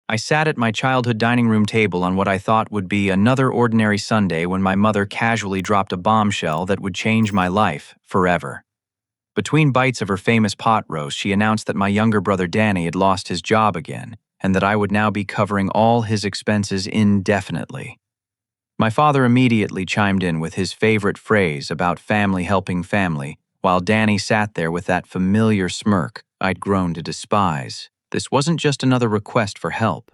I sat at my childhood dining room table on what I thought would be another ordinary Sunday when my mother casually dropped a bombshell that would change my life forever. Between bites of her famous pot roast, she announced that my younger brother Danny had lost his job again, and that I would now be covering all his expenses indefinitely. My father immediately chimed in with his favorite phrase about family helping family, while Danny sat there with that familiar smirk I'd grown to despise. This wasn't just another request for help.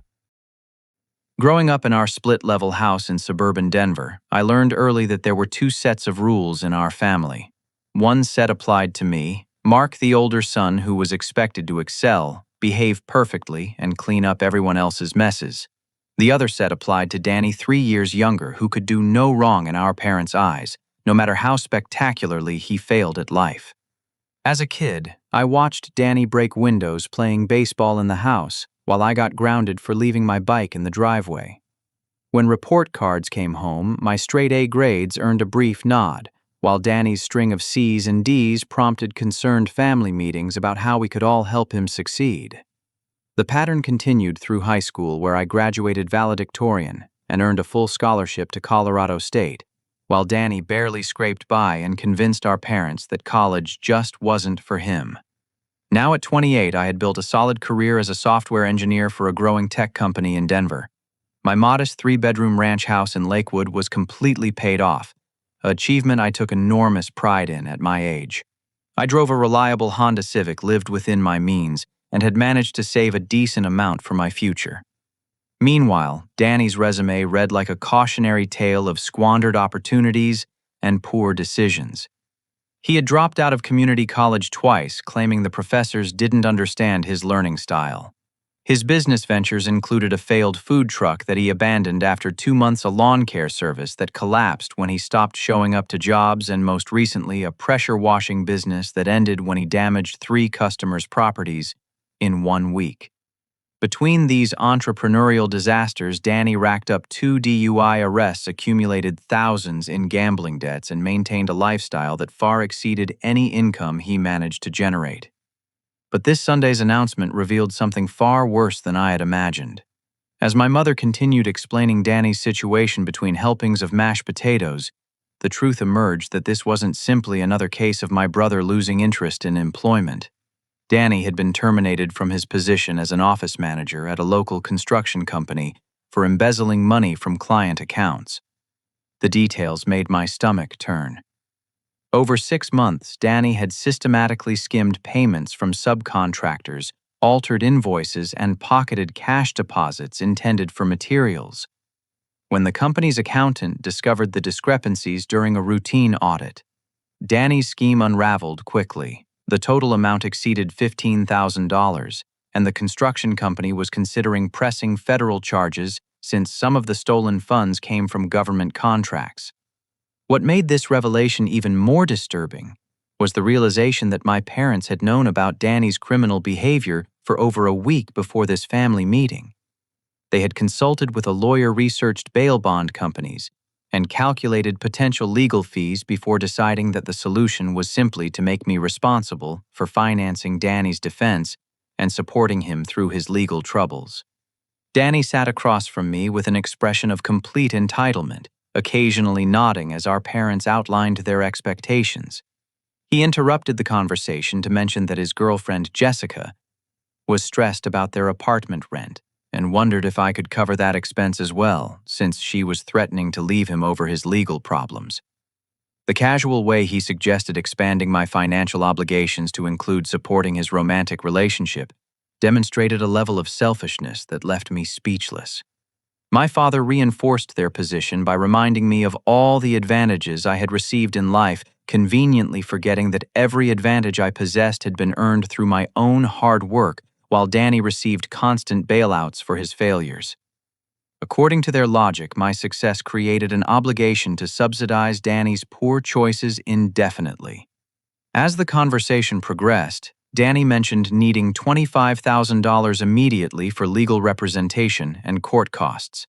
Growing up in our split-level house in suburban Denver, I learned early that there were two sets of rules in our family. One set applied to me: Mark, the older son who was expected to excel, behave perfectly, and clean up everyone else's messes. The other set applied to Danny, 3 years younger, who could do no wrong in our parents' eyes, no matter how spectacularly he failed at life. As a kid, I watched Danny break windows playing baseball in the house, while I got grounded for leaving my bike in the driveway. When report cards came home, my straight-A grades earned a brief nod, while Danny's string of C's and D's prompted concerned family meetings about how we could all help him succeed. The pattern continued through high school, where I graduated valedictorian and earned a full scholarship to Colorado State, while Danny barely scraped by and convinced our parents that college just wasn't for him. Now at 28, I had built a solid career as a software engineer for a growing tech company in Denver. My modest 3-bedroom ranch house in Lakewood was completely paid off, an achievement I took enormous pride in at my age. I drove a reliable Honda Civic, lived within my means, and had managed to save a decent amount for my future. Meanwhile, Danny's resume read like a cautionary tale of squandered opportunities and poor decisions. He had dropped out of community college twice, claiming the professors didn't understand his learning style. His business ventures included a failed food truck that he abandoned after 2 months, a lawn care service that collapsed when he stopped showing up to jobs, and most recently, a pressure washing business that ended when he damaged 3 customers' properties in 1 week. Between these entrepreneurial disasters, Danny racked up 2 DUI arrests, accumulated thousands in gambling debts, and maintained a lifestyle that far exceeded any income he managed to generate. But this Sunday's announcement revealed something far worse than I had imagined. As my mother continued explaining Danny's situation between helpings of mashed potatoes, the truth emerged that this wasn't simply another case of my brother losing interest in employment. Danny had been terminated from his position as an office manager at a local construction company for embezzling money from client accounts. The details made my stomach turn. Over 6 months, Danny had systematically skimmed payments from subcontractors, altered invoices, and pocketed cash deposits intended for materials. When the company's accountant discovered the discrepancies during a routine audit, Danny's scheme unraveled quickly. The total amount exceeded $15,000, and the construction company was considering pressing federal charges since some of the stolen funds came from government contracts. What made this revelation even more disturbing was the realization that my parents had known about Danny's criminal behavior for over a week before this family meeting. They had consulted with a lawyer-researched bail bond companies and calculated potential legal fees before deciding that the solution was simply to make me responsible for financing Danny's defense and supporting him through his legal troubles. Danny sat across from me with an expression of complete entitlement, occasionally nodding as our parents outlined their expectations. He interrupted the conversation to mention that his girlfriend, Jessica, was stressed about their apartment rent and wondered if I could cover that expense as well, since she was threatening to leave him over his legal problems. The casual way he suggested expanding my financial obligations to include supporting his romantic relationship demonstrated a level of selfishness that left me speechless. My father reinforced their position by reminding me of all the advantages I had received in life, conveniently forgetting that every advantage I possessed had been earned through my own hard work, while Danny received constant bailouts for his failures. According to their logic, my success created an obligation to subsidize Danny's poor choices indefinitely. As the conversation progressed, Danny mentioned needing $25,000 immediately for legal representation and court costs.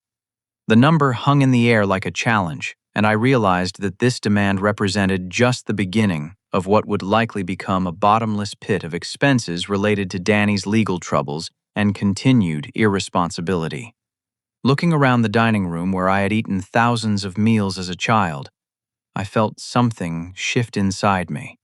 The number hung in the air like a challenge, and I realized that this demand represented just the beginning of what would likely become a bottomless pit of expenses related to Danny's legal troubles and continued irresponsibility. Looking around the dining room where I had eaten thousands of meals as a child, I felt something shift inside me.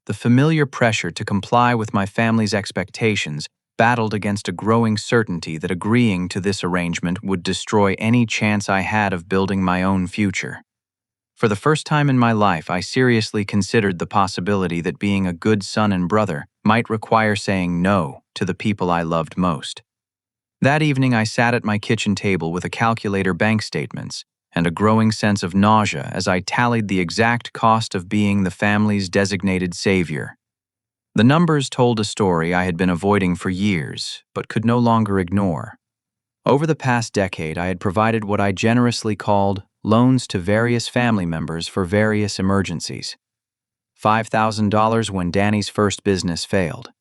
The familiar pressure to comply with my family's expectations battled against a growing certainty that agreeing to this arrangement would destroy any chance I had of building my own future. For the first time in my life, I seriously considered the possibility that being a good son and brother might require saying no to the people I loved most. That evening, I sat at my kitchen table with a calculator, bank statements, and a growing sense of nausea as I tallied the exact cost of being the family's designated savior. The numbers told a story I had been avoiding for years, but could no longer ignore. Over the past decade, I had provided what I generously called loans to various family members for various emergencies. $5,000 when Danny's first business failed.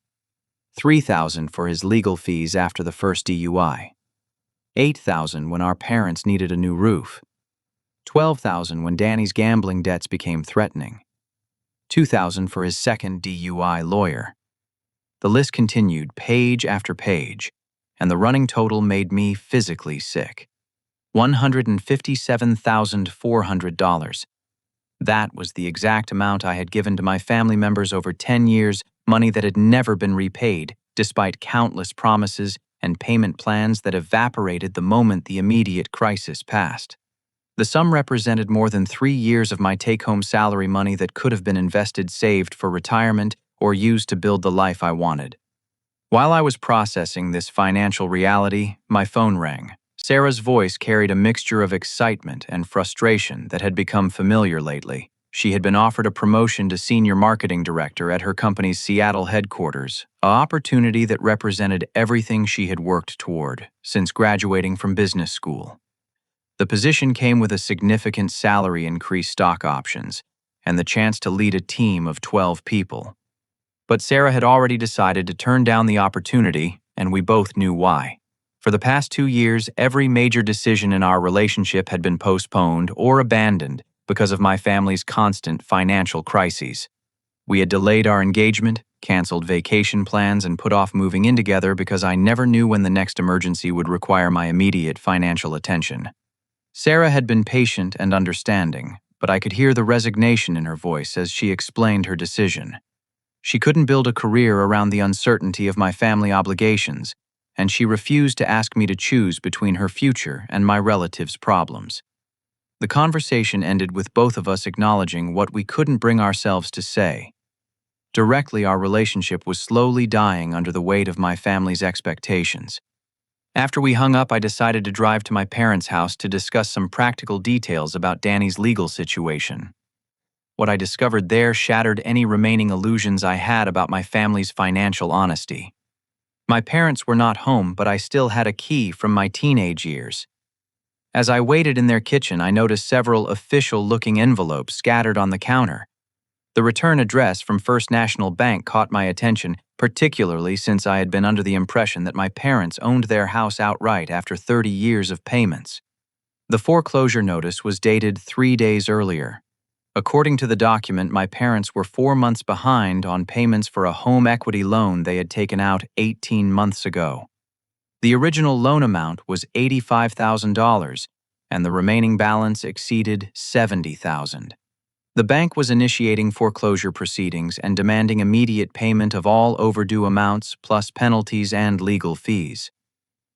$3,000 for his legal fees after the first DUI. $8,000 when our parents needed a new roof. $12,000 when Danny's gambling debts became threatening. $2,000 for his second DUI lawyer. The list continued page after page, and the running total made me physically sick. $157,400. That was the exact amount I had given to my family members over 10 years, money that had never been repaid, despite countless promises and payment plans that evaporated the moment the immediate crisis passed. The sum represented more than 3 years of my take-home salary money that could have been invested, saved for retirement, or used to build the life I wanted. While I was processing this financial reality, my phone rang. Sarah's voice carried a mixture of excitement and frustration that had become familiar lately. She had been offered a promotion to senior marketing director at her company's Seattle headquarters, an opportunity that represented everything she had worked toward since graduating from business school. The position came with a significant salary increase, stock options, and the chance to lead a team of 12 people. But Sarah had already decided to turn down the opportunity, and we both knew why. For the past 2 years, every major decision in our relationship had been postponed or abandoned because of my family's constant financial crises. We had delayed our engagement, canceled vacation plans, and put off moving in together because I never knew when the next emergency would require my immediate financial attention. Sarah had been patient and understanding, but I could hear the resignation in her voice as she explained her decision. She couldn't build a career around the uncertainty of my family obligations, and she refused to ask me to choose between her future and my relatives' problems. The conversation ended with both of us acknowledging what we couldn't bring ourselves to say. Directly, our relationship was slowly dying under the weight of my family's expectations. After we hung up, I decided to drive to my parents' house to discuss some practical details about Danny's legal situation. What I discovered there shattered any remaining illusions I had about my family's financial honesty. My parents were not home, but I still had a key from my teenage years. As I waited in their kitchen, I noticed several official-looking envelopes scattered on the counter. The return address from First National Bank caught my attention, particularly since I had been under the impression that my parents owned their house outright after 30 years of payments. The foreclosure notice was dated 3 days earlier. According to the document, my parents were 4 months behind on payments for a home equity loan they had taken out 18 months ago. The original loan amount was $85,000, and the remaining balance exceeded $70,000. The bank was initiating foreclosure proceedings and demanding immediate payment of all overdue amounts plus penalties and legal fees.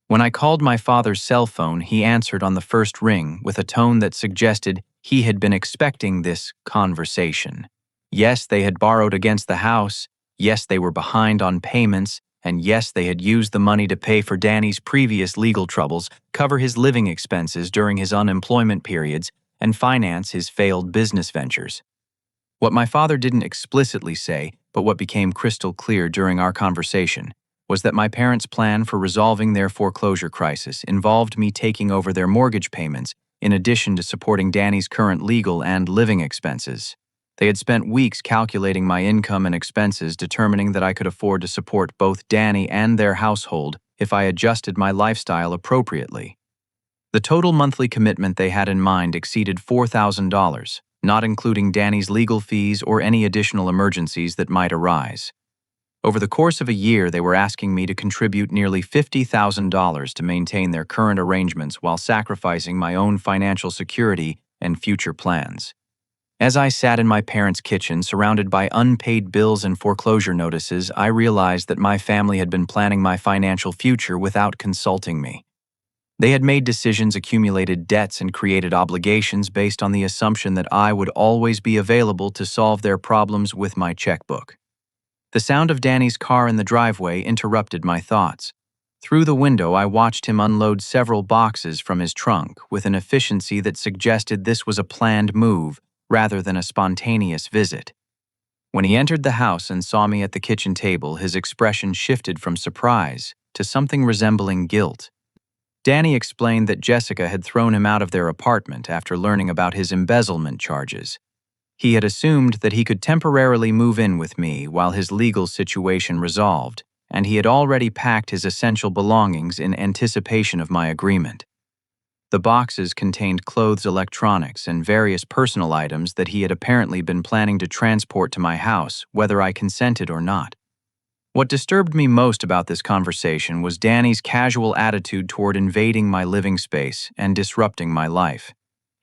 When I called my father's cell phone, he answered on the first ring with a tone that suggested he had been expecting this conversation. Yes, they had borrowed against the house. Yes, they were behind on payments. And yes, they had used the money to pay for Danny's previous legal troubles, cover his living expenses during his unemployment periods, and finance his failed business ventures. What my father didn't explicitly say, but what became crystal clear during our conversation, was that my parents' plan for resolving their foreclosure crisis involved me taking over their mortgage payments in addition to supporting Danny's current legal and living expenses. They had spent weeks calculating my income and expenses, determining that I could afford to support both Danny and their household if I adjusted my lifestyle appropriately. The total monthly commitment they had in mind exceeded $4,000, not including Danny's legal fees or any additional emergencies that might arise. Over the course of a year, they were asking me to contribute nearly $50,000 to maintain their current arrangements while sacrificing my own financial security and future plans. As I sat in my parents' kitchen, surrounded by unpaid bills and foreclosure notices, I realized that my family had been planning my financial future without consulting me. They had made decisions, accumulated debts, and created obligations based on the assumption that I would always be available to solve their problems with my checkbook. The sound of Danny's car in the driveway interrupted my thoughts. Through the window, I watched him unload several boxes from his trunk with an efficiency that suggested this was a planned move rather than a spontaneous visit. When he entered the house and saw me at the kitchen table, his expression shifted from surprise to something resembling guilt. Danny explained that Jessica had thrown him out of their apartment after learning about his embezzlement charges. He had assumed that he could temporarily move in with me while his legal situation resolved, and he had already packed his essential belongings in anticipation of my agreement. The boxes contained clothes, electronics, and various personal items that he had apparently been planning to transport to my house, whether I consented or not. What disturbed me most about this conversation was Danny's casual attitude toward invading my living space and disrupting my life.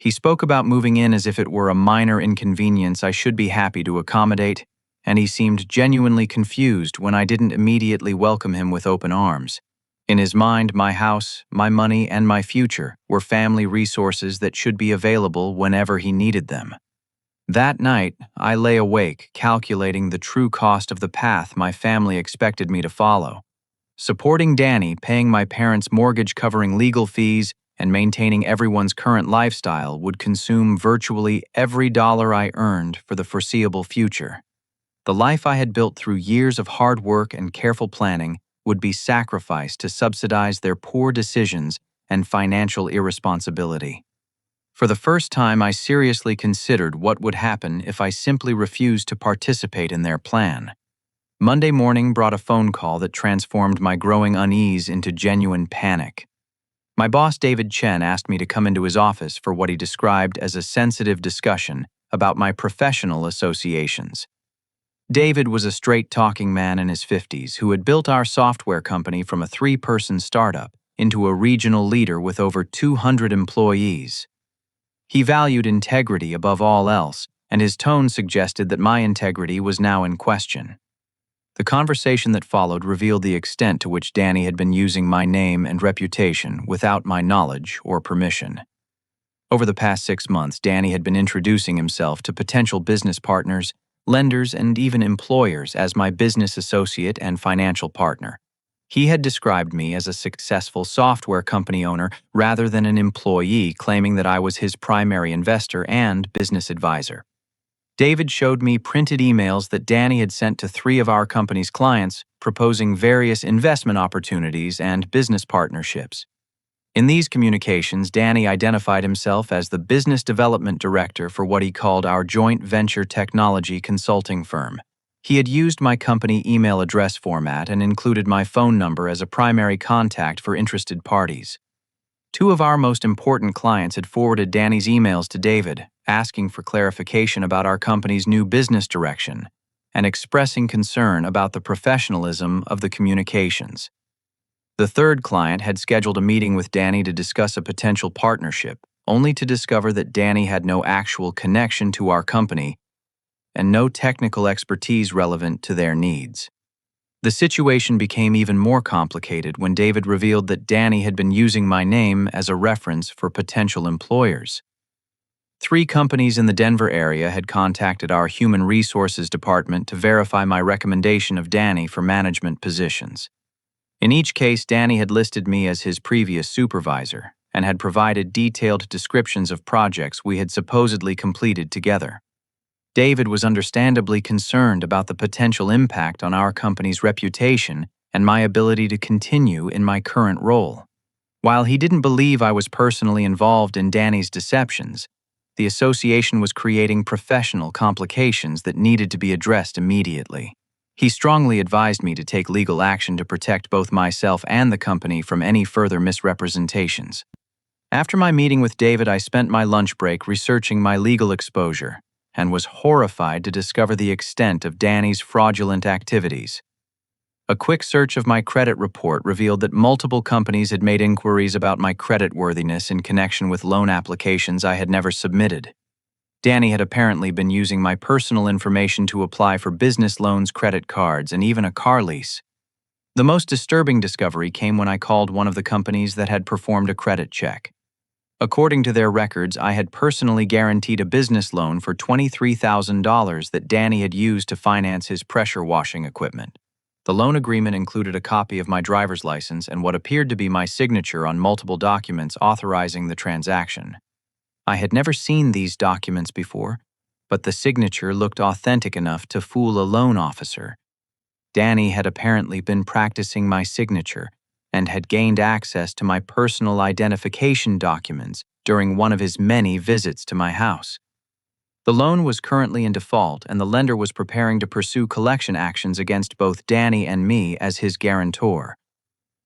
He spoke about moving in as if it were a minor inconvenience I should be happy to accommodate, and he seemed genuinely confused when I didn't immediately welcome him with open arms. In his mind, my house, my money, and my future were family resources that should be available whenever he needed them. That night, I lay awake, calculating the true cost of the path my family expected me to follow. Supporting Danny, paying my parents' mortgage, covering legal fees, and maintaining everyone's current lifestyle would consume virtually every dollar I earned for the foreseeable future. The life I had built through years of hard work and careful planning would be sacrificed to subsidize their poor decisions and financial irresponsibility. For the first time, I seriously considered what would happen if I simply refused to participate in their plan. Monday morning brought a phone call that transformed my growing unease into genuine panic. My boss, David Chen, asked me to come into his office for what he described as a sensitive discussion about my professional associations. David was a straight-talking man in his 50s who had built our software company from a 3-person startup into a regional leader with over 200 employees. He valued integrity above all else, and his tone suggested that my integrity was now in question. The conversation that followed revealed the extent to which Danny had been using my name and reputation without my knowledge or permission. Over the past 6 months, Danny had been introducing himself to potential business partners, lenders, and even employers as my business associate and financial partner. He had described me as a successful software company owner rather than an employee, claiming that I was his primary investor and business advisor. David showed me printed emails that Danny had sent to 3 of our company's clients, proposing various investment opportunities and business partnerships. In these communications, Danny identified himself as the business development director for what he called our joint venture technology consulting firm. He had used my company email address format and included my phone number as a primary contact for interested parties. 2 of our most important clients had forwarded Danny's emails to David, asking for clarification about our company's new business direction and expressing concern about the professionalism of the communications. The 3rd client had scheduled a meeting with Danny to discuss a potential partnership, only to discover that Danny had no actual connection to our company and no technical expertise relevant to their needs. The situation became even more complicated when David revealed that Danny had been using my name as a reference for potential employers. 3 companies in the Denver area had contacted our human resources department to verify my recommendation of Danny for management positions. In each case, Danny had listed me as his previous supervisor and had provided detailed descriptions of projects we had supposedly completed together. David was understandably concerned about the potential impact on our company's reputation and my ability to continue in my current role. While he didn't believe I was personally involved in Danny's deceptions, the association was creating professional complications that needed to be addressed immediately. He strongly advised me to take legal action to protect both myself and the company from any further misrepresentations. After my meeting with David, I spent my lunch break researching my legal exposure and was horrified to discover the extent of Danny's fraudulent activities. A quick search of my credit report revealed that multiple companies had made inquiries about my creditworthiness in connection with loan applications I had never submitted. Danny had apparently been using my personal information to apply for business loans, credit cards, and even a car lease. The most disturbing discovery came when I called one of the companies that had performed a credit check. According to their records, I had personally guaranteed a business loan for $23,000 that Danny had used to finance his pressure washing equipment. The loan agreement included a copy of my driver's license and what appeared to be my signature on multiple documents authorizing the transaction. I had never seen these documents before, but the signature looked authentic enough to fool a loan officer. Danny had apparently been practicing my signature and had gained access to my personal identification documents during one of his many visits to my house. The loan was currently in default, and the lender was preparing to pursue collection actions against both Danny and me as his guarantor.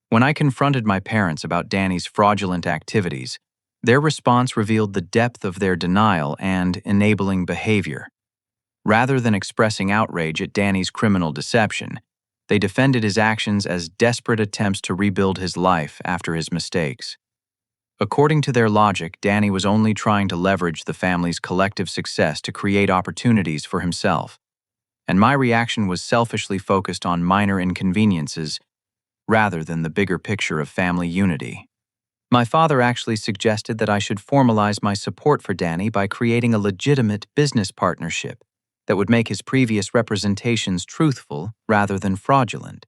When I confronted my parents about Danny's fraudulent activities, their response revealed the depth of their denial and enabling behavior. Rather than expressing outrage at Danny's criminal deception, they defended his actions as desperate attempts to rebuild his life after his mistakes. According to their logic, Danny was only trying to leverage the family's collective success to create opportunities for himself, and my reaction was selfishly focused on minor inconveniences rather than the bigger picture of family unity. My father actually suggested that I should formalize my support for Danny by creating a legitimate business partnership that would make his previous representations truthful rather than fraudulent.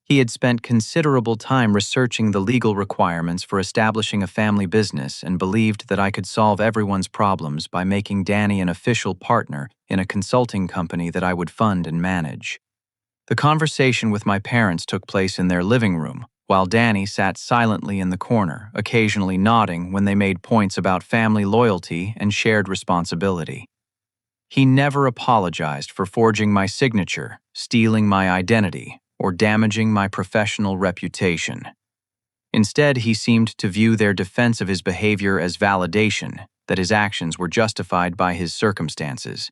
He had spent considerable time researching the legal requirements for establishing a family business and believed that I could solve everyone's problems by making Danny an official partner in a consulting company that I would fund and manage. The conversation with my parents took place in their living room, while Danny sat silently in the corner, occasionally nodding when they made points about family loyalty and shared responsibility. He never apologized for forging my signature, stealing my identity, or damaging my professional reputation. Instead, he seemed to view their defense of his behavior as validation that his actions were justified by his circumstances.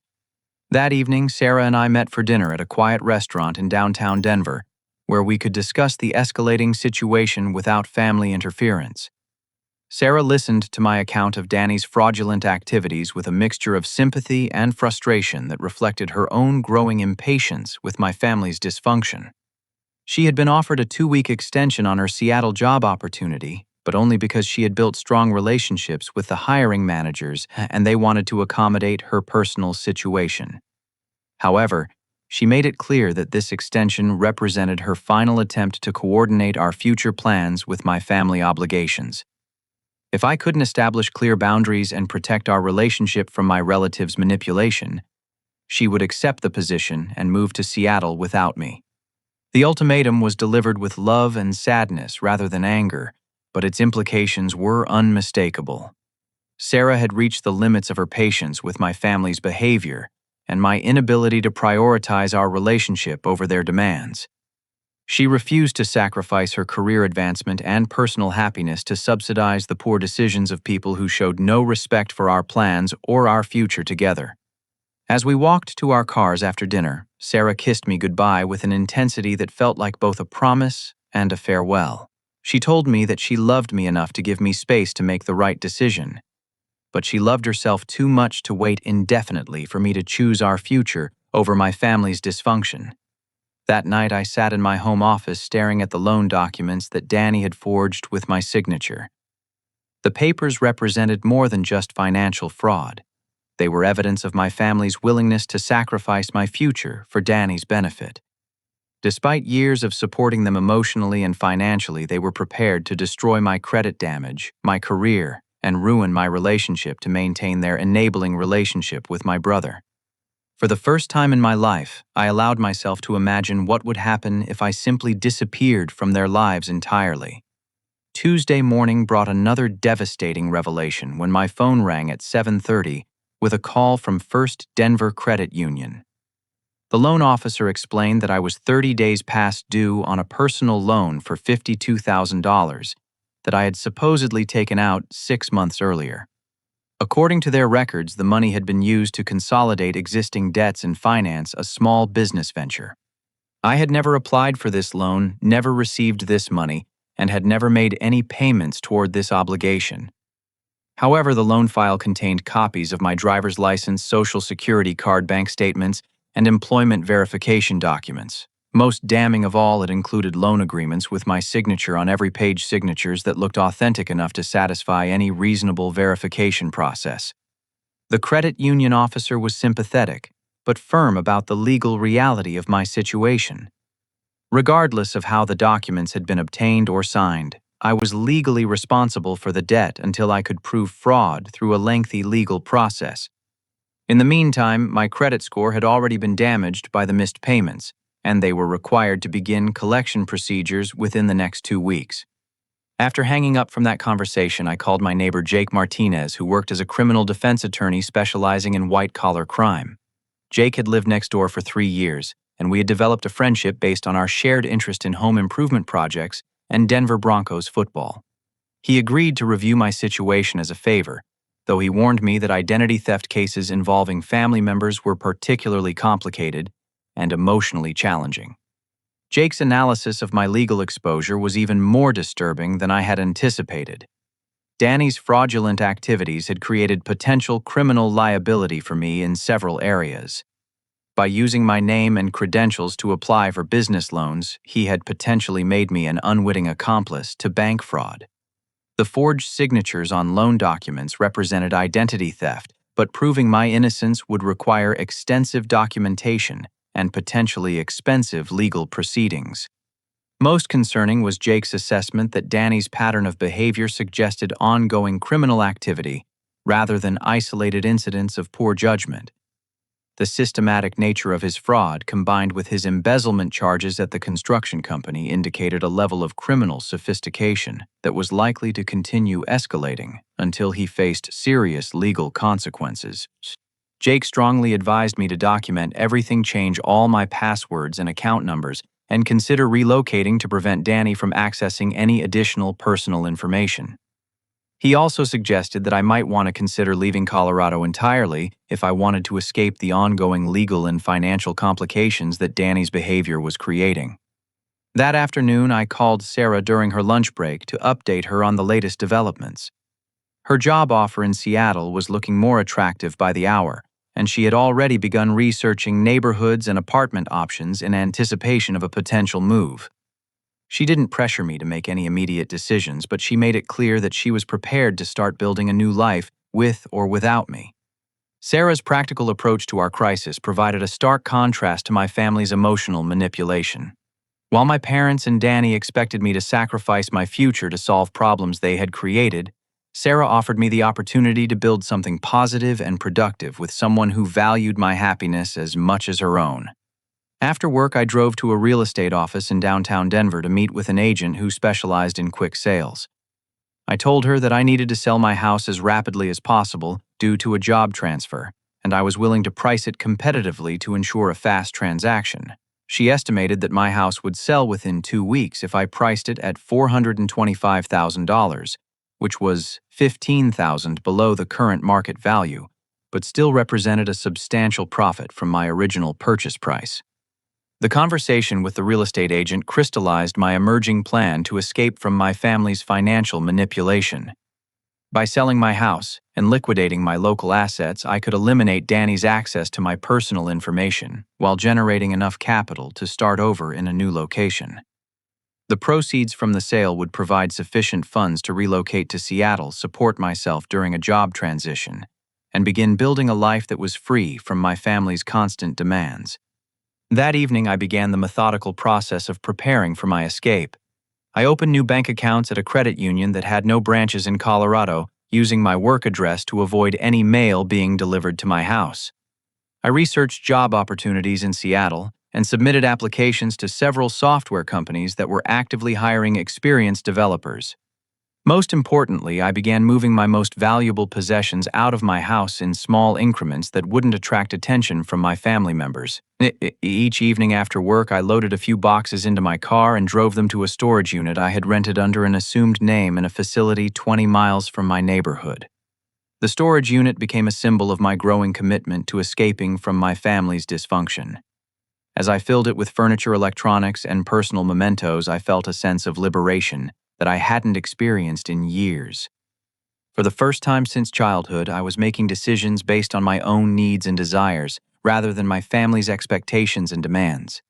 That evening, Sarah and I met for dinner at a quiet restaurant in downtown Denver, where we could discuss the escalating situation without family interference. Sarah listened to my account of Danny's fraudulent activities with a mixture of sympathy and frustration that reflected her own growing impatience with my family's dysfunction. She had been offered a 2-week extension on her Seattle job opportunity, but only because she had built strong relationships with the hiring managers and they wanted to accommodate her personal situation. However, she made it clear that this extension represented her final attempt to coordinate our future plans with my family obligations. If I couldn't establish clear boundaries and protect our relationship from my relatives' manipulation, she would accept the position and move to Seattle without me. The ultimatum was delivered with love and sadness rather than anger, but its implications were unmistakable. Sarah had reached the limits of her patience with my family's behavior and my inability to prioritize our relationship over their demands. She refused to sacrifice her career advancement and personal happiness to subsidize the poor decisions of people who showed no respect for our plans or our future together. As we walked to our cars after dinner, Sarah kissed me goodbye with an intensity that felt like both a promise and a farewell. She told me that she loved me enough to give me space to make the right decision, but she loved herself too much to wait indefinitely for me to choose our future over my family's dysfunction. That night, I sat in my home office staring at the loan documents that Danny had forged with my signature. The papers represented more than just financial fraud. They were evidence of my family's willingness to sacrifice my future for Danny's benefit. Despite years of supporting them emotionally and financially, they were prepared to destroy my credit damage, my career, and ruin my relationship to maintain their enabling relationship with my brother. For the first time in my life, I allowed myself to imagine what would happen if I simply disappeared from their lives entirely. Tuesday morning brought another devastating revelation when my phone rang at 7:30 with a call from First Denver Credit Union. The loan officer explained that I was 30 days past due on a personal loan for $52,000 that I had supposedly taken out 6 months earlier. According to their records, the money had been used to consolidate existing debts and finance a small business venture. I had never applied for this loan, never received this money, and had never made any payments toward this obligation. However, the loan file contained copies of my driver's license, social security card, bank statements, and employment verification documents. Most damning of all, it included loan agreements with my signature on every page, signatures that looked authentic enough to satisfy any reasonable verification process. The credit union officer was sympathetic, but firm about the legal reality of my situation. Regardless of how the documents had been obtained or signed, I was legally responsible for the debt until I could prove fraud through a lengthy legal process. In the meantime, my credit score had already been damaged by the missed payments, and they were required to begin collection procedures within the next 2 weeks. After hanging up from that conversation, I called my neighbor Jake Martinez, who worked as a criminal defense attorney specializing in white-collar crime. Jake had lived next door for 3 years, and we had developed a friendship based on our shared interest in home improvement projects and Denver Broncos football. He agreed to review my situation as a favor, though he warned me that identity theft cases involving family members were particularly complicated and emotionally challenging. Jake's analysis of my legal exposure was even more disturbing than I had anticipated. Danny's fraudulent activities had created potential criminal liability for me in several areas. By using my name and credentials to apply for business loans, he had potentially made me an unwitting accomplice to bank fraud. The forged signatures on loan documents represented identity theft, but proving my innocence would require extensive documentation and potentially expensive legal proceedings. Most concerning was Jake's assessment that Danny's pattern of behavior suggested ongoing criminal activity rather than isolated incidents of poor judgment. The systematic nature of his fraud, combined with his embezzlement charges at the construction company, indicated a level of criminal sophistication that was likely to continue escalating until he faced serious legal consequences. Jake strongly advised me to document everything, change all my passwords and account numbers, and consider relocating to prevent Danny from accessing any additional personal information. He also suggested that I might want to consider leaving Colorado entirely if I wanted to escape the ongoing legal and financial complications that Danny's behavior was creating. That afternoon, I called Sarah during her lunch break to update her on the latest developments. Her job offer in Seattle was looking more attractive by the hour, and she had already begun researching neighborhoods and apartment options in anticipation of a potential move. She didn't pressure me to make any immediate decisions, but she made it clear that she was prepared to start building a new life with or without me. Sarah's practical approach to our crisis provided a stark contrast to my family's emotional manipulation. While my parents and Danny expected me to sacrifice my future to solve problems they had created, Sarah offered me the opportunity to build something positive and productive with someone who valued my happiness as much as her own. After work, I drove to a real estate office in downtown Denver to meet with an agent who specialized in quick sales. I told her that I needed to sell my house as rapidly as possible due to a job transfer, and I was willing to price it competitively to ensure a fast transaction. She estimated that my house would sell within 2 weeks if I priced it at $425,000, which was $15,000 below the current market value, but still represented a substantial profit from my original purchase price. The conversation with the real estate agent crystallized my emerging plan to escape from my family's financial manipulation. By selling my house and liquidating my local assets, I could eliminate Danny's access to my personal information while generating enough capital to start over in a new location. The proceeds from the sale would provide sufficient funds to relocate to Seattle, support myself during a job transition, and begin building a life that was free from my family's constant demands. That evening, I began the methodical process of preparing for my escape. I opened new bank accounts at a credit union that had no branches in Colorado, using my work address to avoid any mail being delivered to my house. I researched job opportunities in Seattle and submitted applications to several software companies that were actively hiring experienced developers. Most importantly, I began moving my most valuable possessions out of my house in small increments that wouldn't attract attention from my family members. Each evening after work, I loaded a few boxes into my car and drove them to a storage unit I had rented under an assumed name in a facility 20 miles from my neighborhood. The storage unit became a symbol of my growing commitment to escaping from my family's dysfunction. As I filled it with furniture, electronics, and personal mementos, I felt a sense of liberation that I hadn't experienced in years. For the first time since childhood, I was making decisions based on my own needs and desires, rather than my family's expectations and demands.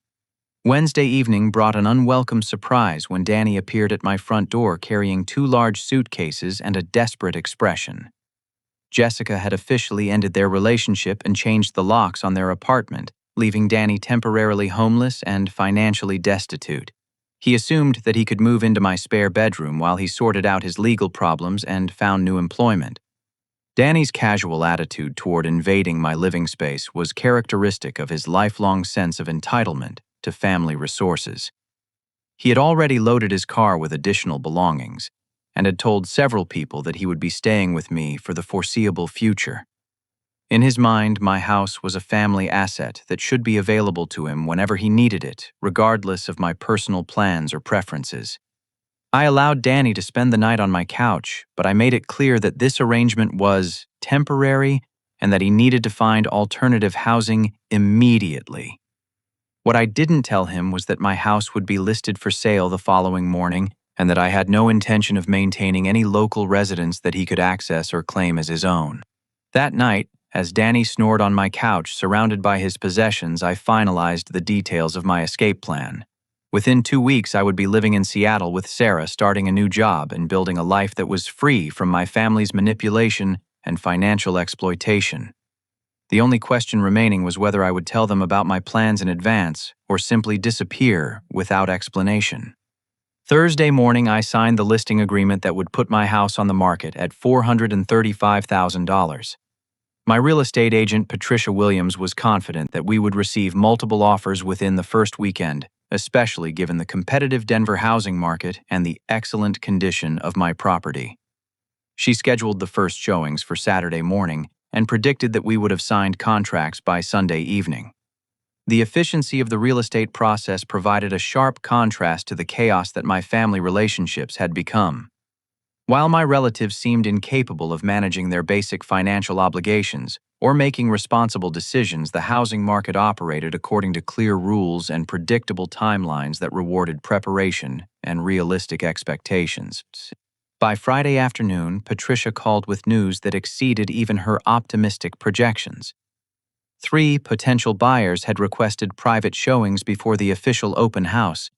Wednesday evening brought an unwelcome surprise when Danny appeared at my front door carrying 2 large suitcases and a desperate expression. Jessica had officially ended their relationship and changed the locks on their apartment, leaving Danny temporarily homeless and financially destitute. He assumed that he could move into my spare bedroom while he sorted out his legal problems and found new employment. Danny's casual attitude toward invading my living space was characteristic of his lifelong sense of entitlement to family resources. He had already loaded his car with additional belongings and had told several people that he would be staying with me for the foreseeable future. In his mind, my house was a family asset that should be available to him whenever he needed it, regardless of my personal plans or preferences. I allowed Danny to spend the night on my couch, but I made it clear that this arrangement was temporary and that he needed to find alternative housing immediately. What I didn't tell him was that my house would be listed for sale the following morning and that I had no intention of maintaining any local residence that he could access or claim as his own. That night, as Danny snored on my couch surrounded by his possessions, I finalized the details of my escape plan. Within 2 weeks, I would be living in Seattle with Sarah, starting a new job and building a life that was free from my family's manipulation and financial exploitation. The only question remaining was whether I would tell them about my plans in advance or simply disappear without explanation. Thursday morning, I signed the listing agreement that would put my house on the market at $435,000. My real estate agent, Patricia Williams, was confident that we would receive multiple offers within the first weekend, especially given the competitive Denver housing market and the excellent condition of my property. She scheduled the first showings for Saturday morning and predicted that we would have signed contracts by Sunday evening. The efficiency of the real estate process provided a sharp contrast to the chaos that my family relationships had become. While my relatives seemed incapable of managing their basic financial obligations or making responsible decisions, the housing market operated according to clear rules and predictable timelines that rewarded preparation and realistic expectations. By Friday afternoon, Patricia called with news that exceeded even her optimistic projections. 3 potential buyers had requested private showings before the official open house,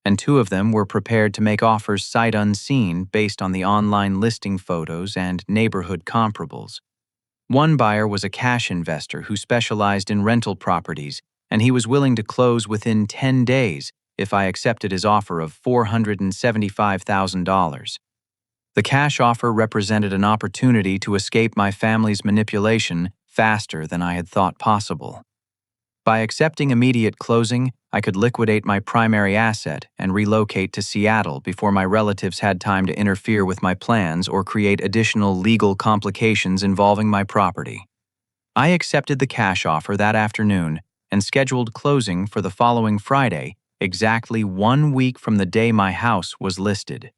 and 2 of them were prepared to make offers sight unseen based on the online listing photos and neighborhood comparables. One buyer was a cash investor who specialized in rental properties, and he was willing to close within 10 days if I accepted his offer of $475,000. The cash offer represented an opportunity to escape my family's manipulation faster than I had thought possible. By accepting immediate closing, I could liquidate my primary asset and relocate to Seattle before my relatives had time to interfere with my plans or create additional legal complications involving my property. I accepted the cash offer that afternoon and scheduled closing for the following Friday, exactly 1 week from the day my house was listed.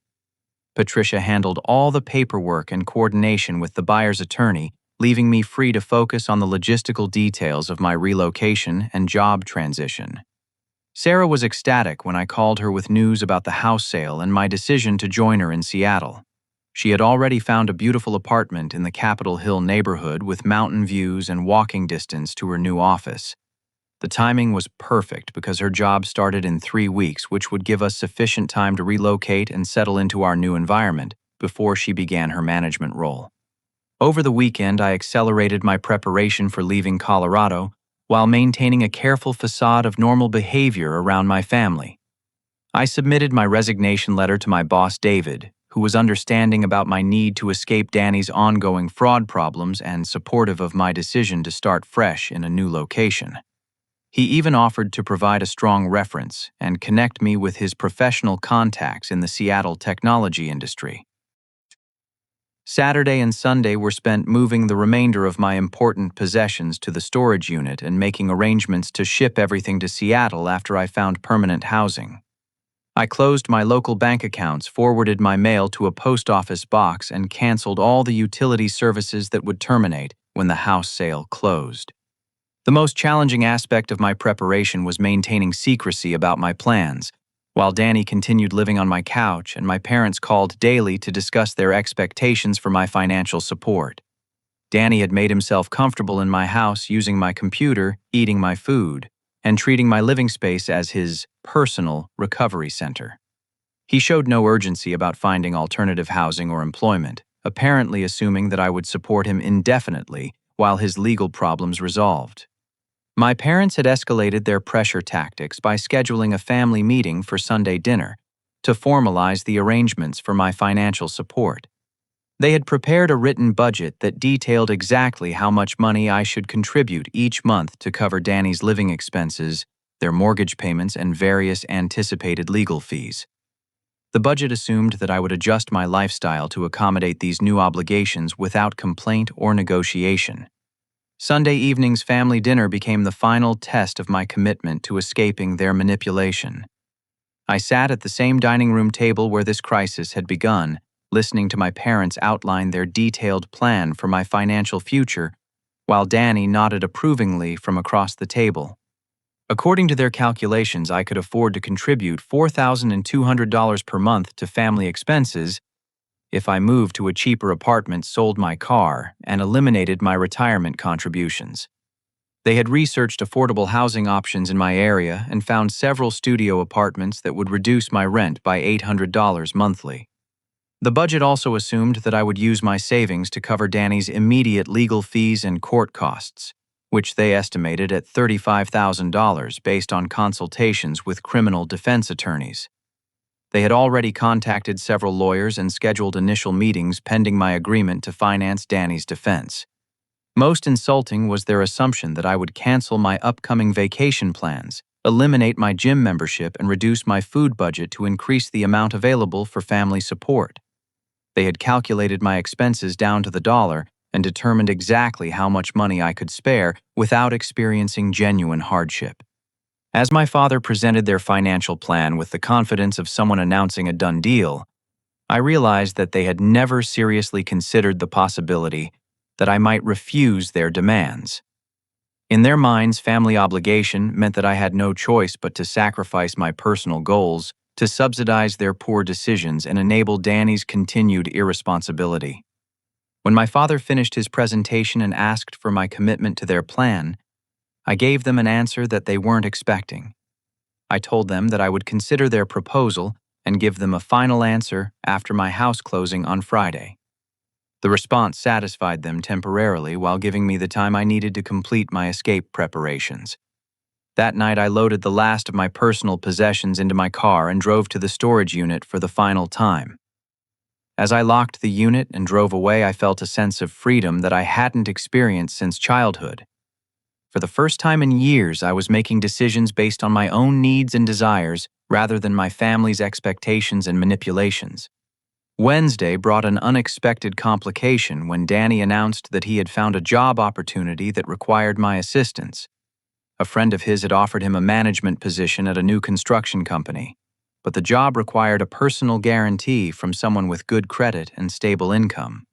Patricia handled all the paperwork and coordination with the buyer's attorney, leaving me free to focus on the logistical details of my relocation and job transition. Sarah was ecstatic when I called her with news about the house sale and my decision to join her in Seattle. She had already found a beautiful apartment in the Capitol Hill neighborhood with mountain views and walking distance to her new office. The timing was perfect because her job started in 3 weeks, which would give us sufficient time to relocate and settle into our new environment before she began her management role. Over the weekend, I accelerated my preparation for leaving Colorado while maintaining a careful facade of normal behavior around my family. I submitted my resignation letter to my boss, David, who was understanding about my need to escape Danny's ongoing fraud problems and supportive of my decision to start fresh in a new location. He even offered to provide a strong reference and connect me with his professional contacts in the Seattle technology industry. Saturday and Sunday were spent moving the remainder of my important possessions to the storage unit and making arrangements to ship everything to Seattle after I found permanent housing. I closed my local bank accounts, forwarded my mail to a post office box, and canceled all the utility services that would terminate when the house sale closed. The most challenging aspect of my preparation was maintaining secrecy about my plans, while Danny continued living on my couch and my parents called daily to discuss their expectations for my financial support. Danny had made himself comfortable in my house using my computer, eating my food, and treating my living space as his personal recovery center. He showed no urgency about finding alternative housing or employment, apparently assuming that I would support him indefinitely while his legal problems resolved. My parents had escalated their pressure tactics by scheduling a family meeting for Sunday dinner to formalize the arrangements for my financial support. They had prepared a written budget that detailed exactly how much money I should contribute each month to cover Danny's living expenses, their mortgage payments, and various anticipated legal fees. The budget assumed that I would adjust my lifestyle to accommodate these new obligations without complaint or negotiation. Sunday evening's family dinner became the final test of my commitment to escaping their manipulation. I sat at the same dining room table where this crisis had begun, listening to my parents outline their detailed plan for my financial future, while Danny nodded approvingly from across the table. According to their calculations, I could afford to contribute $4,200 per month to family expenses if I moved to a cheaper apartment, sold my car, and eliminated my retirement contributions. They had researched affordable housing options in my area and found several studio apartments that would reduce my rent by $800 monthly. The budget also assumed that I would use my savings to cover Danny's immediate legal fees and court costs, which they estimated at $35,000 based on consultations with criminal defense attorneys. They had already contacted several lawyers and scheduled initial meetings pending my agreement to finance Danny's defense. Most insulting was their assumption that I would cancel my upcoming vacation plans, eliminate my gym membership, and reduce my food budget to increase the amount available for family support. They had calculated my expenses down to the dollar and determined exactly how much money I could spare without experiencing genuine hardship. As my father presented their financial plan with the confidence of someone announcing a done deal, I realized that they had never seriously considered the possibility that I might refuse their demands. In their minds, family obligation meant that I had no choice but to sacrifice my personal goals to subsidize their poor decisions and enable Danny's continued irresponsibility. When my father finished his presentation and asked for my commitment to their plan, I gave them an answer that they weren't expecting. I told them that I would consider their proposal and give them a final answer after my house closing on Friday. The response satisfied them temporarily while giving me the time I needed to complete my escape preparations. That night, I loaded the last of my personal possessions into my car and drove to the storage unit for the final time. As I locked the unit and drove away, I felt a sense of freedom that I hadn't experienced since childhood. For the first time in years, I was making decisions based on my own needs and desires rather than my family's expectations and manipulations. Wednesday brought an unexpected complication when Danny announced that he had found a job opportunity that required my assistance. A friend of his had offered him a management position at a new construction company, but the job required a personal guarantee from someone with good credit and stable income.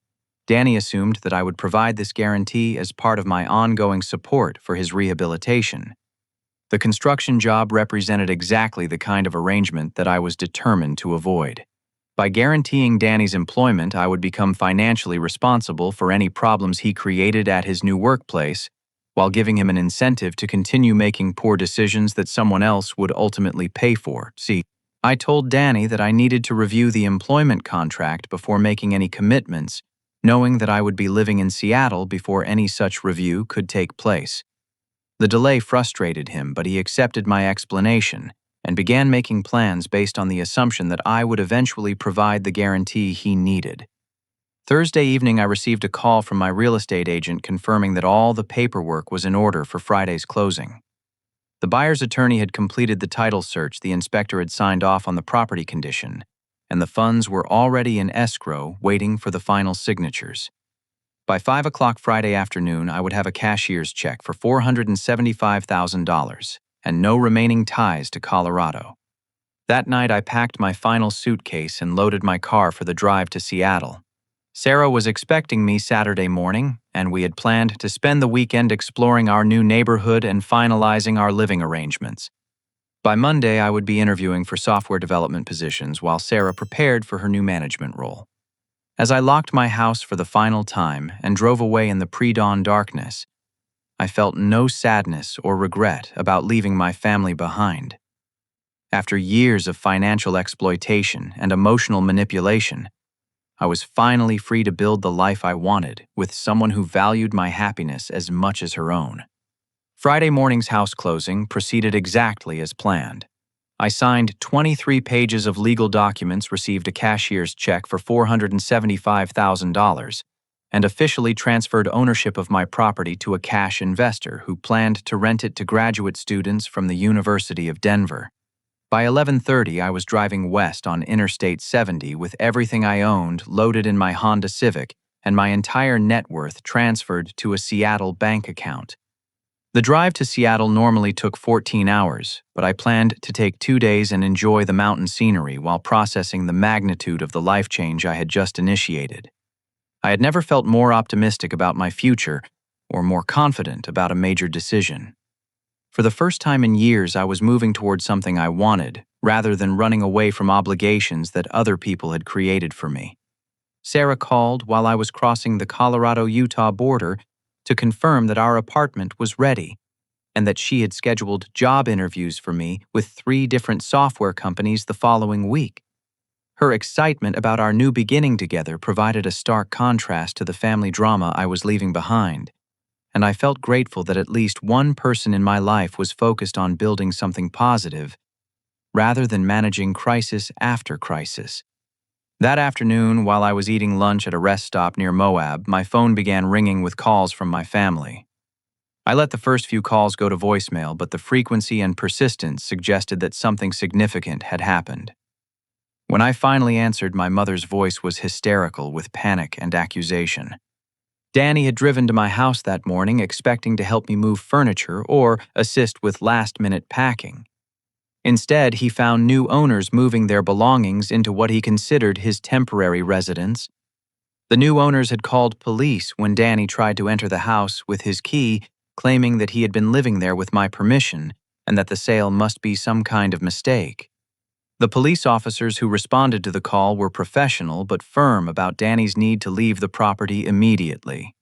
Danny assumed that I would provide this guarantee as part of my ongoing support for his rehabilitation. The construction job represented exactly the kind of arrangement that I was determined to avoid. By guaranteeing Danny's employment, I would become financially responsible for any problems he created at his new workplace, while giving him an incentive to continue making poor decisions that someone else would ultimately pay for. I told Danny that I needed to review the employment contract before making any commitments, knowing that I would be living in Seattle before any such review could take place. The delay frustrated him, but he accepted my explanation and began making plans based on the assumption that I would eventually provide the guarantee he needed. Thursday evening, I received a call from my real estate agent confirming that all the paperwork was in order for Friday's closing. The buyer's attorney had completed the title search, the inspector had signed off on the property condition, and the funds were already in escrow waiting for the final signatures. By 5 o'clock Friday afternoon, I would have a cashier's check for $475,000 and no remaining ties to Colorado. That night, I packed my final suitcase and loaded my car for the drive to Seattle. Sarah was expecting me Saturday morning, and we had planned to spend the weekend exploring our new neighborhood and finalizing our living arrangements. By Monday, I would be interviewing for software development positions while Sarah prepared for her new management role. As I locked my house for the final time and drove away in the pre-dawn darkness, I felt no sadness or regret about leaving my family behind. After years of financial exploitation and emotional manipulation, I was finally free to build the life I wanted with someone who valued my happiness as much as her own. Friday morning's house closing proceeded exactly as planned. I signed 23 pages of legal documents, received a cashier's check for $475,000, and officially transferred ownership of my property to a cash investor who planned to rent it to graduate students from the University of Denver. By 11:30, I was driving west on Interstate 70 with everything I owned loaded in my Honda Civic and my entire net worth transferred to a Seattle bank account. The drive to Seattle normally took 14 hours, but I planned to take 2 days and enjoy the mountain scenery while processing the magnitude of the life change I had just initiated. I had never felt more optimistic about my future or more confident about a major decision. For the first time in years, I was moving towards something I wanted, rather than running away from obligations that other people had created for me. Sarah called while I was crossing the Colorado-Utah border to confirm that our apartment was ready and that she had scheduled job interviews for me with 3 different software companies the following week. Her excitement about our new beginning together provided a stark contrast to the family drama I was leaving behind, and I felt grateful that at least one person in my life was focused on building something positive rather than managing crisis after crisis. That afternoon, while I was eating lunch at a rest stop near Moab, my phone began ringing with calls from my family. I let the first few calls go to voicemail, but the frequency and persistence suggested that something significant had happened. When I finally answered, my mother's voice was hysterical with panic and accusation. Danny had driven to my house that morning expecting to help me move furniture or assist with last-minute packing. Instead, he found new owners moving their belongings into what he considered his temporary residence. The new owners had called police when Danny tried to enter the house with his key, claiming that he had been living there with my permission and that the sale must be some kind of mistake. The police officers who responded to the call were professional but firm about Danny's need to leave the property immediately.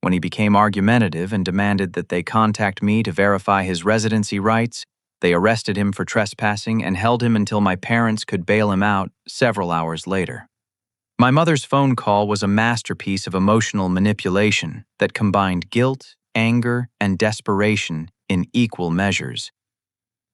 When he became argumentative and demanded that they contact me to verify his residency rights, they arrested him for trespassing and held him until my parents could bail him out several hours later. My mother's phone call was a masterpiece of emotional manipulation that combined guilt, anger, and desperation in equal measures.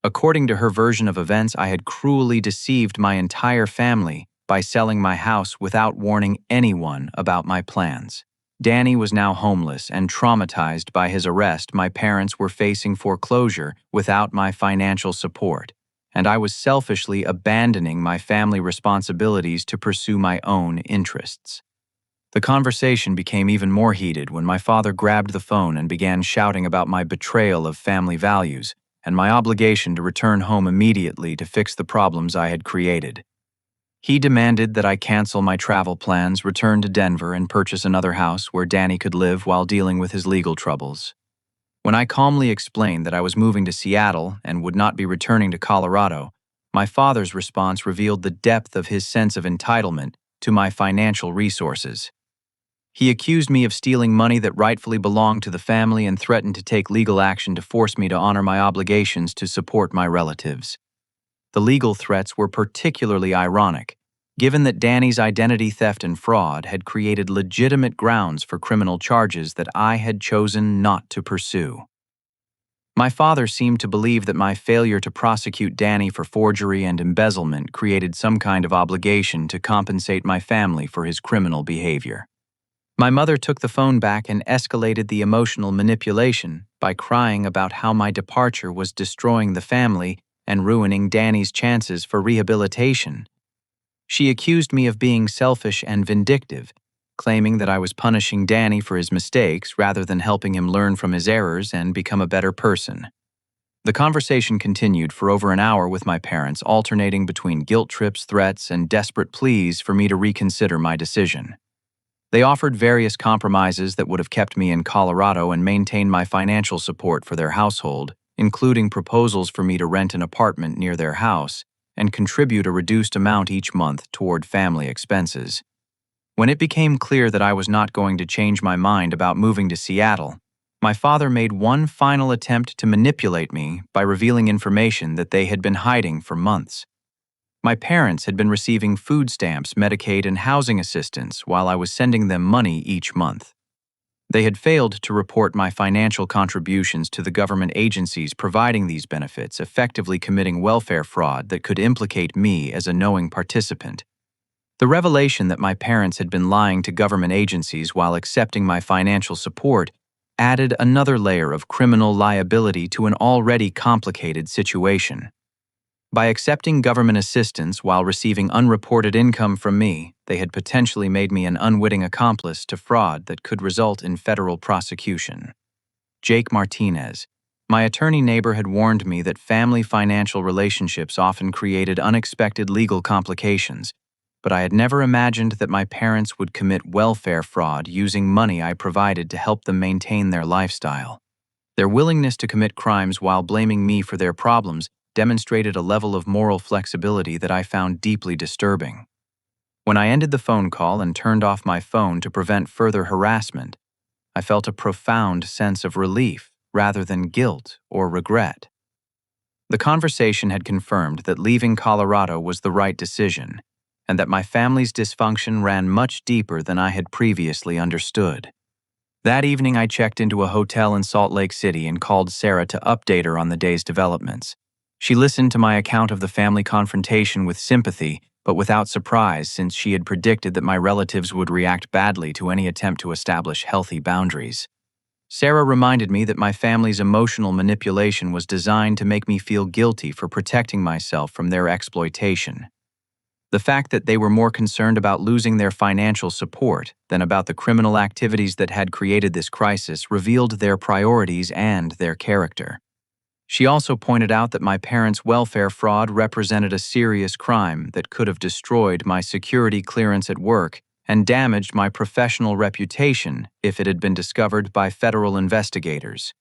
According to her version of events, I had cruelly deceived my entire family by selling my house without warning anyone about my plans. Danny was now homeless and traumatized by his arrest. My parents were facing foreclosure without my financial support, and I was selfishly abandoning my family responsibilities to pursue my own interests. The conversation became even more heated when my father grabbed the phone and began shouting about my betrayal of family values and my obligation to return home immediately to fix the problems I had created. He demanded that I cancel my travel plans, return to Denver, and purchase another house where Danny could live while dealing with his legal troubles. When I calmly explained that I was moving to Seattle and would not be returning to Colorado, my father's response revealed the depth of his sense of entitlement to my financial resources. He accused me of stealing money that rightfully belonged to the family and threatened to take legal action to force me to honor my obligations to support my relatives. The legal threats were particularly ironic, given that Danny's identity theft and fraud had created legitimate grounds for criminal charges that I had chosen not to pursue. My father seemed to believe that my failure to prosecute Danny for forgery and embezzlement created some kind of obligation to compensate my family for his criminal behavior. My mother took the phone back and escalated the emotional manipulation by crying about how my departure was destroying the family and ruining Danny's chances for rehabilitation. She accused me of being selfish and vindictive, claiming that I was punishing Danny for his mistakes rather than helping him learn from his errors and become a better person. The conversation continued for over an hour with my parents, alternating between guilt trips, threats, and desperate pleas for me to reconsider my decision. They offered various compromises that would have kept me in Colorado and maintained my financial support for their household, including proposals for me to rent an apartment near their house and contribute a reduced amount each month toward family expenses. When it became clear that I was not going to change my mind about moving to Seattle, my father made one final attempt to manipulate me by revealing information that they had been hiding for months. My parents had been receiving food stamps, Medicaid, and housing assistance while I was sending them money each month. They had failed to report my financial contributions to the government agencies providing these benefits, effectively committing welfare fraud that could implicate me as a knowing participant. The revelation that my parents had been lying to government agencies while accepting my financial support added another layer of criminal liability to an already complicated situation. By accepting government assistance while receiving unreported income from me, they had potentially made me an unwitting accomplice to fraud that could result in federal prosecution. Jake Martinez, my attorney neighbor, had warned me that family financial relationships often created unexpected legal complications, but I had never imagined that my parents would commit welfare fraud using money I provided to help them maintain their lifestyle. Their willingness to commit crimes while blaming me for their problems demonstrated a level of moral flexibility that I found deeply disturbing. When I ended the phone call and turned off my phone to prevent further harassment, I felt a profound sense of relief rather than guilt or regret. The conversation had confirmed that leaving Colorado was the right decision, and that my family's dysfunction ran much deeper than I had previously understood. That evening, I checked into a hotel in Salt Lake City and called Sarah to update her on the day's developments. She listened to my account of the family confrontation with sympathy, but without surprise, since she had predicted that my relatives would react badly to any attempt to establish healthy boundaries. Sarah reminded me that my family's emotional manipulation was designed to make me feel guilty for protecting myself from their exploitation. The fact that they were more concerned about losing their financial support than about the criminal activities that had created this crisis revealed their priorities and their character. She also pointed out that my parents' welfare fraud represented a serious crime that could have destroyed my security clearance at work and damaged my professional reputation if it had been discovered by federal investigators.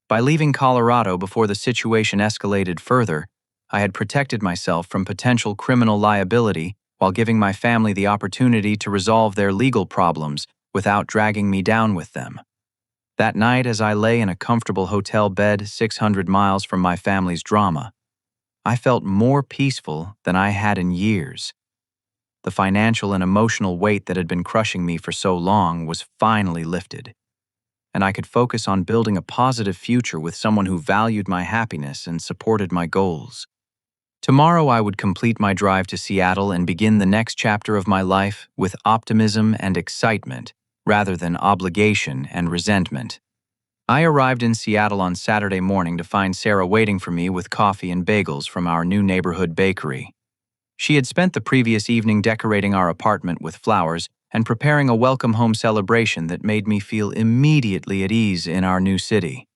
By leaving Colorado before the situation escalated further, I had protected myself from potential criminal liability while giving my family the opportunity to resolve their legal problems without dragging me down with them. That night, as I lay in a comfortable hotel bed 600 miles from my family's drama, I felt more peaceful than I had in years. The financial and emotional weight that had been crushing me for so long was finally lifted, and I could focus on building a positive future with someone who valued my happiness and supported my goals. Tomorrow, I would complete my drive to Seattle and begin the next chapter of my life with optimism and excitement, rather than obligation and resentment. I arrived in Seattle on Saturday morning to find Sarah waiting for me with coffee and bagels from our new neighborhood bakery. She had spent the previous evening decorating our apartment with flowers and preparing a welcome home celebration that made me feel immediately at ease in our new city.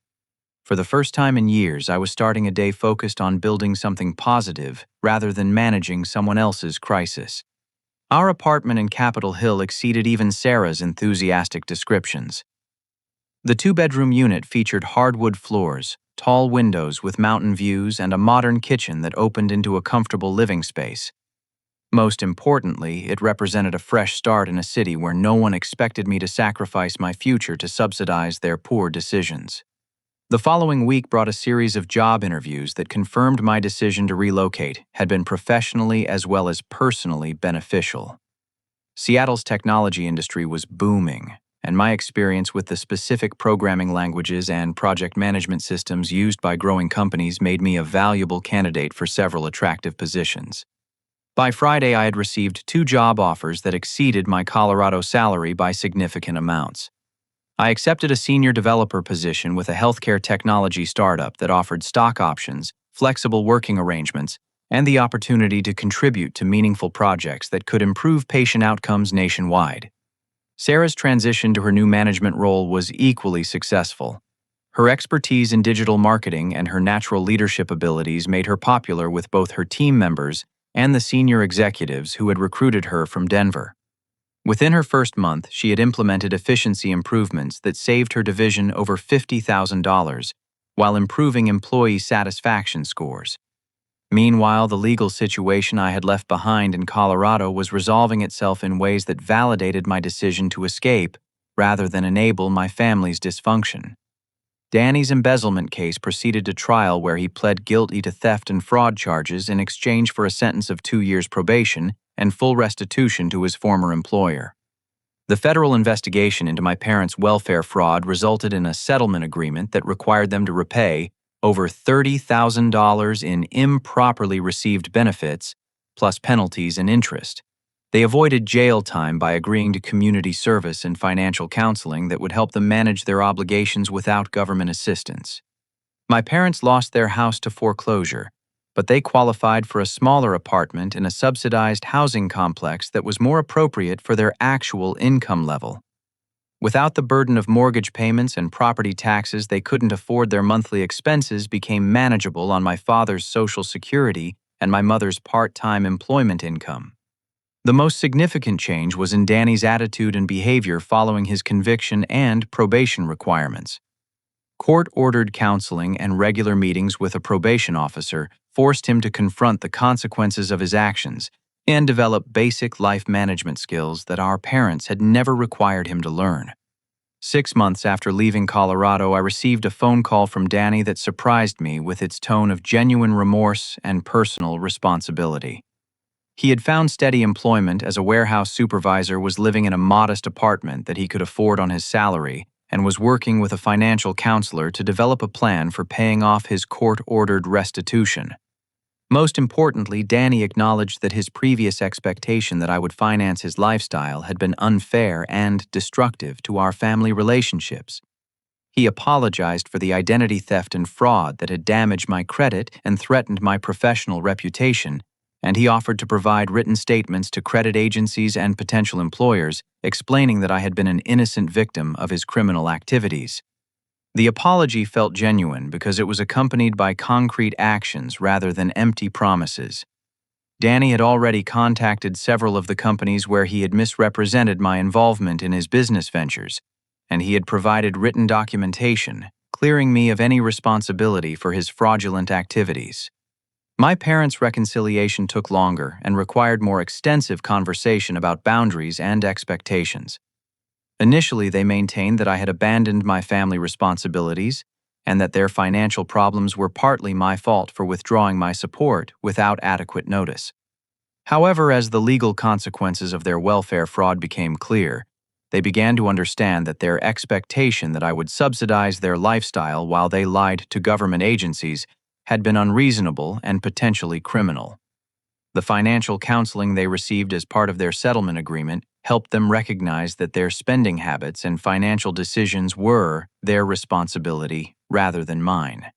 For the first time in years, I was starting a day focused on building something positive rather than managing someone else's crisis. Our apartment in Capitol Hill exceeded even Sarah's enthusiastic descriptions. The two-bedroom unit featured hardwood floors, tall windows with mountain views, and a modern kitchen that opened into a comfortable living space. Most importantly, it represented a fresh start in a city where no one expected me to sacrifice my future to subsidize their poor decisions. The following week brought a series of job interviews that confirmed my decision to relocate had been professionally as well as personally beneficial. Seattle's technology industry was booming, and my experience with the specific programming languages and project management systems used by growing companies made me a valuable candidate for several attractive positions. By Friday, I had received 2 job offers that exceeded my Colorado salary by significant amounts. I accepted a senior developer position with a healthcare technology startup that offered stock options, flexible working arrangements, and the opportunity to contribute to meaningful projects that could improve patient outcomes nationwide. Sarah's transition to her new management role was equally successful. Her expertise in digital marketing and her natural leadership abilities made her popular with both her team members and the senior executives who had recruited her from Denver. Within her first month, she had implemented efficiency improvements that saved her division over $50,000 while improving employee satisfaction scores. Meanwhile, the legal situation I had left behind in Colorado was resolving itself in ways that validated my decision to escape rather than enable my family's dysfunction. Danny's embezzlement case proceeded to trial where he pled guilty to theft and fraud charges in exchange for a sentence of 2 years probation and full restitution to his former employer. The federal investigation into my parents' welfare fraud resulted in a settlement agreement that required them to repay over $30,000 in improperly received benefits, plus penalties and interest. They avoided jail time by agreeing to community service and financial counseling that would help them manage their obligations without government assistance. My parents lost their house to foreclosure, but they qualified for a smaller apartment in a subsidized housing complex that was more appropriate for their actual income level. Without the burden of mortgage payments and property taxes they couldn't afford, their monthly expenses became manageable on my father's Social Security and my mother's part-time employment income. The most significant change was in Danny's attitude and behavior following his conviction and probation requirements. Court-ordered counseling and regular meetings with a probation officer forced him to confront the consequences of his actions and develop basic life management skills that our parents had never required him to learn. 6 months after leaving Colorado, I received a phone call from Danny that surprised me with its tone of genuine remorse and personal responsibility. He had found steady employment as a warehouse supervisor, was living in a modest apartment that he could afford on his salary, and was working with a financial counselor to develop a plan for paying off his court-ordered restitution. Most importantly, Danny acknowledged that his previous expectation that I would finance his lifestyle had been unfair and destructive to our family relationships. He apologized for the identity theft and fraud that had damaged my credit and threatened my professional reputation, and he offered to provide written statements to credit agencies and potential employers, explaining that I had been an innocent victim of his criminal activities. The apology felt genuine because it was accompanied by concrete actions rather than empty promises. Danny had already contacted several of the companies where he had misrepresented my involvement in his business ventures, and he had provided written documentation, clearing me of any responsibility for his fraudulent activities. My parents' reconciliation took longer and required more extensive conversation about boundaries and expectations. Initially, they maintained that I had abandoned my family responsibilities and that their financial problems were partly my fault for withdrawing my support without adequate notice. However, as the legal consequences of their welfare fraud became clear, they began to understand that their expectation that I would subsidize their lifestyle while they lied to government agencies had been unreasonable and potentially criminal. The financial counseling they received as part of their settlement agreement helped them recognize that their spending habits and financial decisions were their responsibility rather than mine.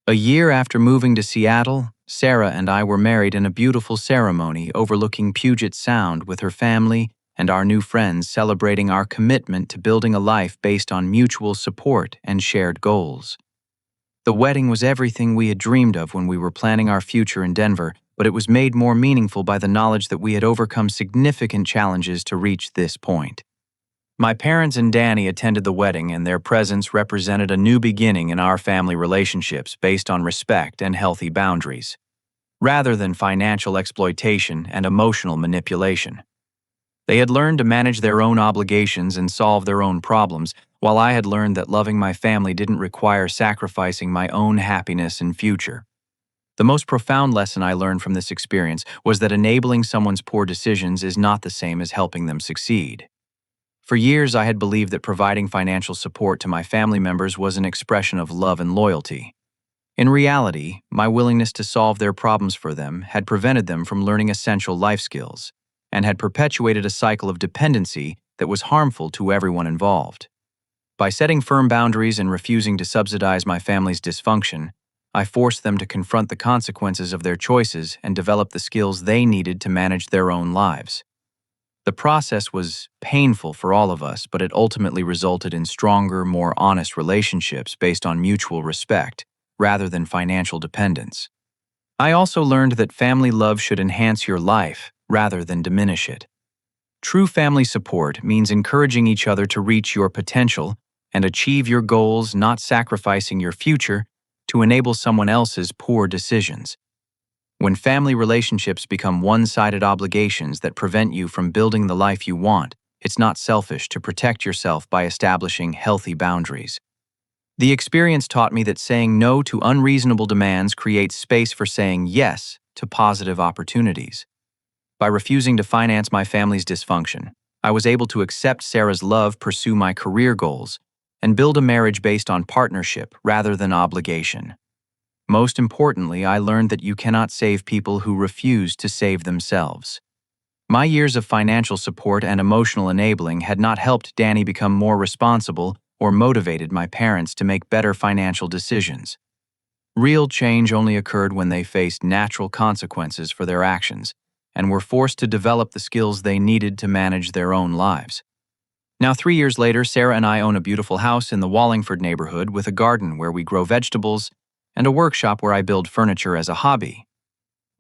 A year after moving to Seattle, Sarah and I were married in a beautiful ceremony overlooking Puget Sound, with her family and our new friends celebrating our commitment to building a life based on mutual support and shared goals. The wedding was everything we had dreamed of when we were planning our future in Denver, but it was made more meaningful by the knowledge that we had overcome significant challenges to reach this point. My parents and Danny attended the wedding, and their presence represented a new beginning in our family relationships based on respect and healthy boundaries, rather than financial exploitation and emotional manipulation. They had learned to manage their own obligations and solve their own problems, while I had learned that loving my family didn't require sacrificing my own happiness and future. The most profound lesson I learned from this experience was that enabling someone's poor decisions is not the same as helping them succeed. For years, I had believed that providing financial support to my family members was an expression of love and loyalty. In reality, my willingness to solve their problems for them had prevented them from learning essential life skills and had perpetuated a cycle of dependency that was harmful to everyone involved. By setting firm boundaries and refusing to subsidize my family's dysfunction, I forced them to confront the consequences of their choices and develop the skills they needed to manage their own lives. The process was painful for all of us, but it ultimately resulted in stronger, more honest relationships based on mutual respect, rather than financial dependence. I also learned that family love should enhance your life, rather than diminish it. True family support means encouraging each other to reach your potential and achieve your goals, not sacrificing your future to enable someone else's poor decisions. When family relationships become one-sided obligations that prevent you from building the life you want, it's not selfish to protect yourself by establishing healthy boundaries. The experience taught me that saying no to unreasonable demands creates space for saying yes to positive opportunities. By refusing to finance my family's dysfunction, I was able to accept Sarah's love, pursue my career goals, and build a marriage based on partnership rather than obligation. Most importantly, I learned that you cannot save people who refuse to save themselves. My years of financial support and emotional enabling had not helped Danny become more responsible or motivated my parents to make better financial decisions. Real change only occurred when they faced natural consequences for their actions and were forced to develop the skills they needed to manage their own lives. Now, 3 years later, Sarah and I own a beautiful house in the Wallingford neighborhood with a garden where we grow vegetables and a workshop where I build furniture as a hobby.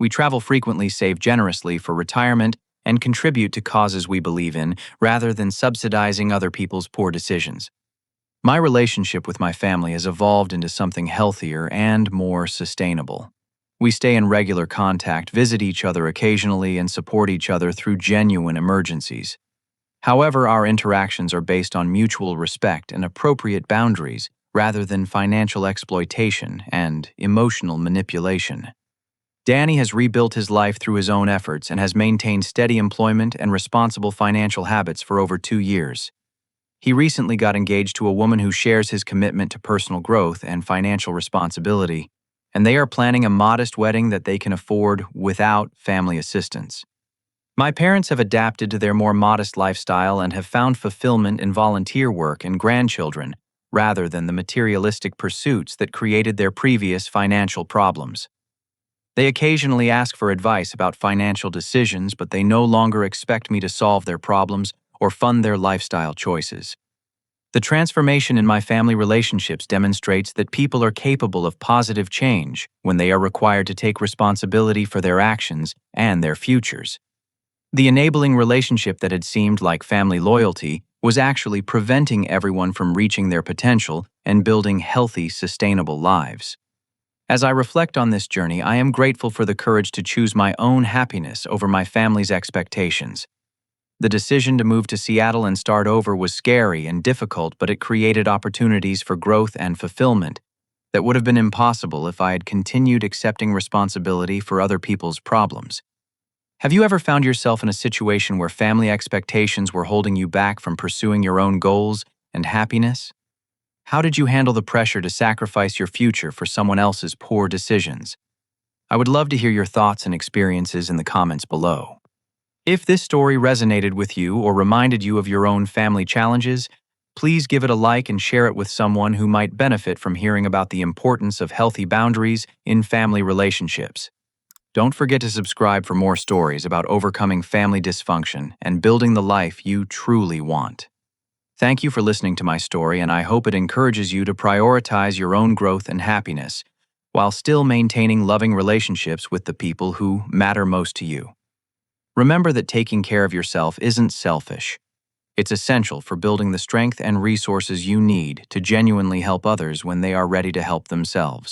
We travel frequently, save generously for retirement, and contribute to causes we believe in rather than subsidizing other people's poor decisions. My relationship with my family has evolved into something healthier and more sustainable. We stay in regular contact, visit each other occasionally, and support each other through genuine emergencies. However, our interactions are based on mutual respect and appropriate boundaries rather than financial exploitation and emotional manipulation. Danny has rebuilt his life through his own efforts and has maintained steady employment and responsible financial habits for over 2 years. He recently got engaged to a woman who shares his commitment to personal growth and financial responsibility, and they are planning a modest wedding that they can afford without family assistance. My parents have adapted to their more modest lifestyle and have found fulfillment in volunteer work and grandchildren, rather than the materialistic pursuits that created their previous financial problems. They occasionally ask for advice about financial decisions, but they no longer expect me to solve their problems or fund their lifestyle choices. The transformation in my family relationships demonstrates that people are capable of positive change when they are required to take responsibility for their actions and their futures. The enabling relationship that had seemed like family loyalty was actually preventing everyone from reaching their potential and building healthy, sustainable lives. As I reflect on this journey, I am grateful for the courage to choose my own happiness over my family's expectations. The decision to move to Seattle and start over was scary and difficult, but it created opportunities for growth and fulfillment that would have been impossible if I had continued accepting responsibility for other people's problems. Have you ever found yourself in a situation where family expectations were holding you back from pursuing your own goals and happiness? How did you handle the pressure to sacrifice your future for someone else's poor decisions? I would love to hear your thoughts and experiences in the comments below. If this story resonated with you or reminded you of your own family challenges, please give it a like and share it with someone who might benefit from hearing about the importance of healthy boundaries in family relationships. Don't forget to subscribe for more stories about overcoming family dysfunction and building the life you truly want. Thank you for listening to my story, and I hope it encourages you to prioritize your own growth and happiness while still maintaining loving relationships with the people who matter most to you. Remember that taking care of yourself isn't selfish. It's essential for building the strength and resources you need to genuinely help others when they are ready to help themselves.